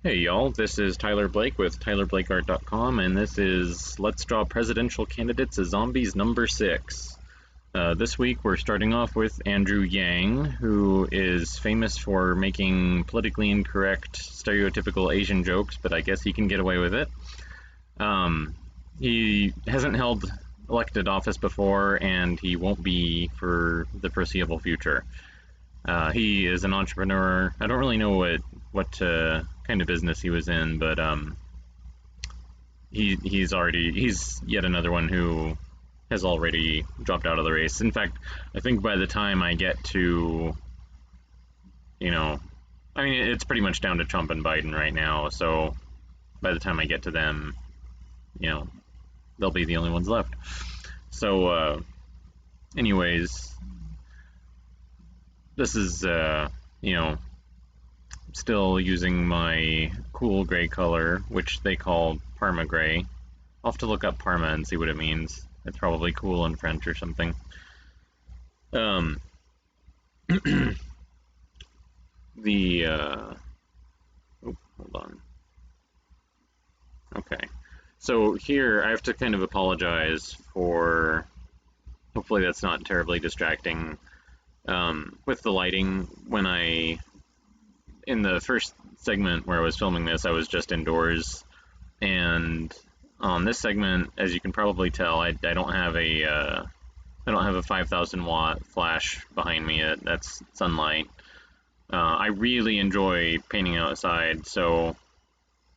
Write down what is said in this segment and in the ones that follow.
Hey y'all, this is Tyler Blake with TylerBlakeArt.com, and this is Let's Draw Presidential Candidates as Zombies number 6. This week we're starting off with Andrew Yang, who is famous for making politically incorrect, stereotypical Asian jokes, but I guess he can get away with it. He hasn't held elected office before, and he won't be for the foreseeable future. He is an entrepreneur. I don't really know what kind of business he was in, but he's yet another one who has already dropped out of the race. In fact, I think by the time I get to, I mean, it's pretty much down to Trump and Biden right now. So by the time I get to them, you know, they'll be the only ones left. So, anyways, this is still using my cool gray color, which they call Parma gray. I'll have to look up Parma and see what it means. It's probably cool in French or something. Um, the hold on. Okay, so here I have to kind of apologize for. Hopefully that's not terribly distracting. With the lighting, in the first segment where I was filming this, I was just indoors, and on this segment, as you can probably tell, I don't have a 5,000 watt flash behind me. That's sunlight. I really enjoy painting outside, so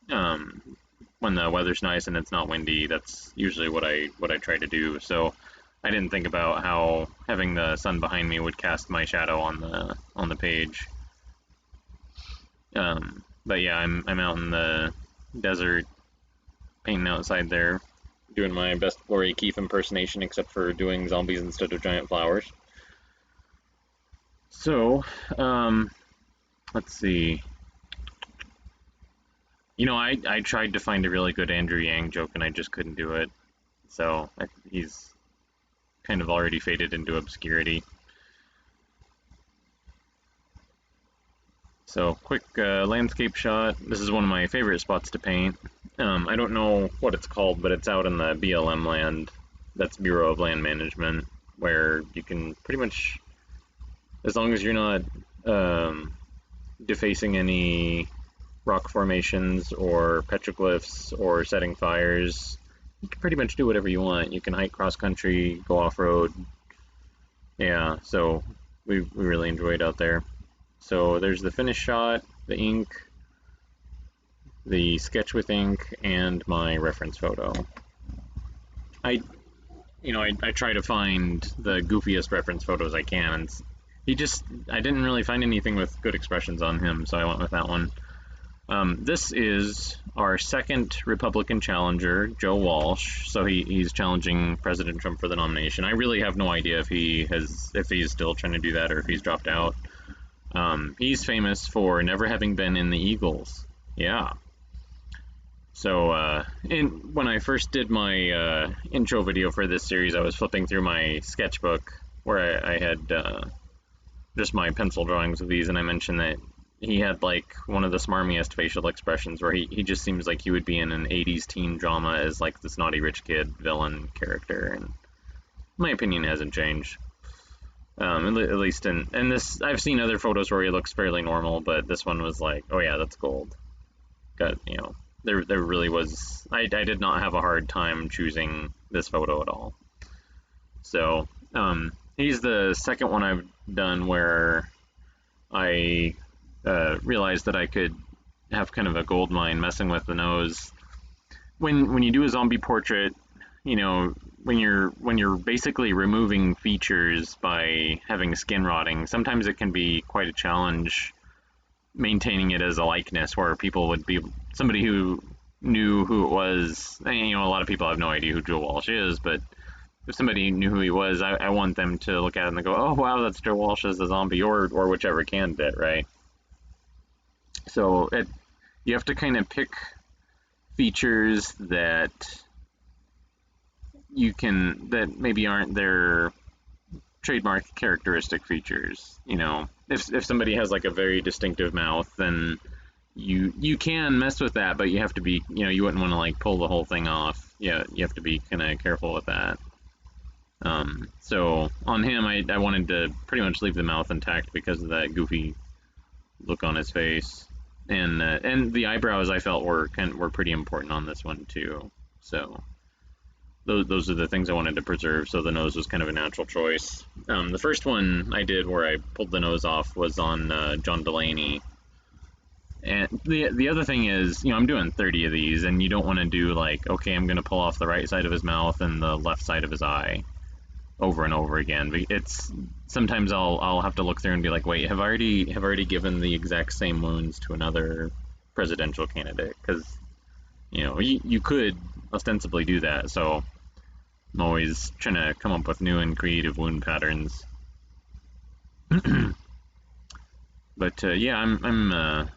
when the weather's nice and it's not windy, that's usually what I try to do. So I didn't think about how having the sun behind me would cast my shadow on the page. But yeah, I'm out in the desert painting outside there, doing my best Lori Keefe impersonation, except for doing zombies instead of giant flowers. So, let's see. I tried to find a really good Andrew Yang joke and I just couldn't do it. So he's kind of already faded into obscurity. So, quick landscape shot. This is one of my favorite spots to paint. I don't know what it's called, but it's out in the BLM land. That's Bureau of Land Management, where you can pretty much, as long as you're not defacing any rock formations or petroglyphs or setting fires, you can pretty much do whatever you want. You can hike cross country, go off road. Yeah, so we really enjoyed out there. So there's the finish shot, the ink, the sketch with ink, and my reference photo. I try to find the goofiest reference photos I can, and I didn't really find anything with good expressions on him, so I went with that one. This is our second Republican challenger, Joe Walsh. So he's challenging President Trump for the nomination. I really have no idea if he's still trying to do that or if he's dropped out. He's famous for never having been in the Eagles. Yeah. So, when I first did my intro video for this series, I was flipping through my sketchbook where I had just my pencil drawings of these, and I mentioned that he had like one of the smarmiest facial expressions where he just seems like he would be in an 80s teen drama as like this naughty rich kid villain character, and my opinion hasn't changed. At least in this, I've seen other photos where he looks fairly normal, but this one was like, oh yeah, that's gold. Got there really was. I did not have a hard time choosing this photo at all. So he's the second one I've done where I realized that I could have kind of a gold mine messing with the nose. When you do a zombie portrait, when you're basically removing features by having skin rotting, sometimes it can be quite a challenge maintaining it as a likeness where people would be somebody who knew who it was. A lot of people have no idea who Joe Walsh is, but if somebody knew who he was, I want them to look at it and go, oh wow, that's Joe Walsh as a zombie, or whichever candidate, right? So you have to kind of pick features that that maybe aren't their trademark characteristic features. If somebody has like a very distinctive mouth, then you can mess with that, but you have to be, you wouldn't want to like pull the whole thing off. Yeah, you have to be kind of careful with that. So on him, I wanted to pretty much leave the mouth intact because of that goofy look on his face, and the eyebrows I felt were pretty important on this one too. So those are the things I wanted to preserve. So the nose was kind of a natural choice. The first one I did where I pulled the nose off was on John Delaney. And the other thing is, I'm doing 30 of these, and you don't want to do like, okay, I'm going to pull off the right side of his mouth and the left side of his eye over and over again. It's sometimes I'll have to look through and be like, wait, have I already given the exact same wounds to another presidential candidate? Because you could ostensibly do that. So I'm always trying to come up with new and creative wound patterns. But yeah, I'm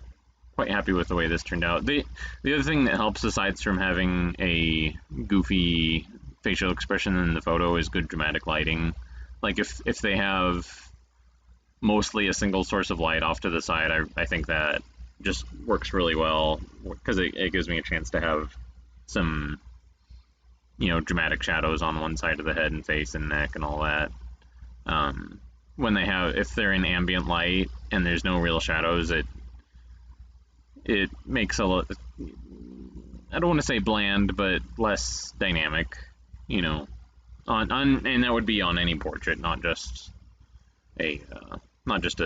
quite happy with the way this turned out. The other thing that helps, aside from having a goofy facial expression in the photo, is good dramatic lighting. Like if they have mostly a single source of light off to the side, I think that just works really well, because it gives me a chance to have some dramatic shadows on one side of the head and face and neck and all that. If they're in ambient light and there's no real shadows, it makes I don't want to say bland, but less dynamic, and that would be on any portrait, not just a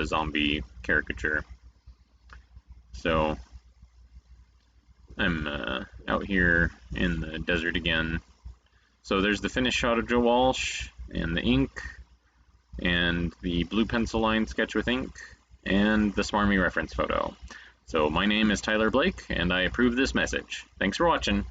zombie caricature. So I'm out here in the desert again. So there's the finished shot of Joe Walsh, and the ink, and the blue pencil line sketch with ink, and the smarmy reference photo. So my name is Tyler Blake, and I approve this message. Thanks for watching.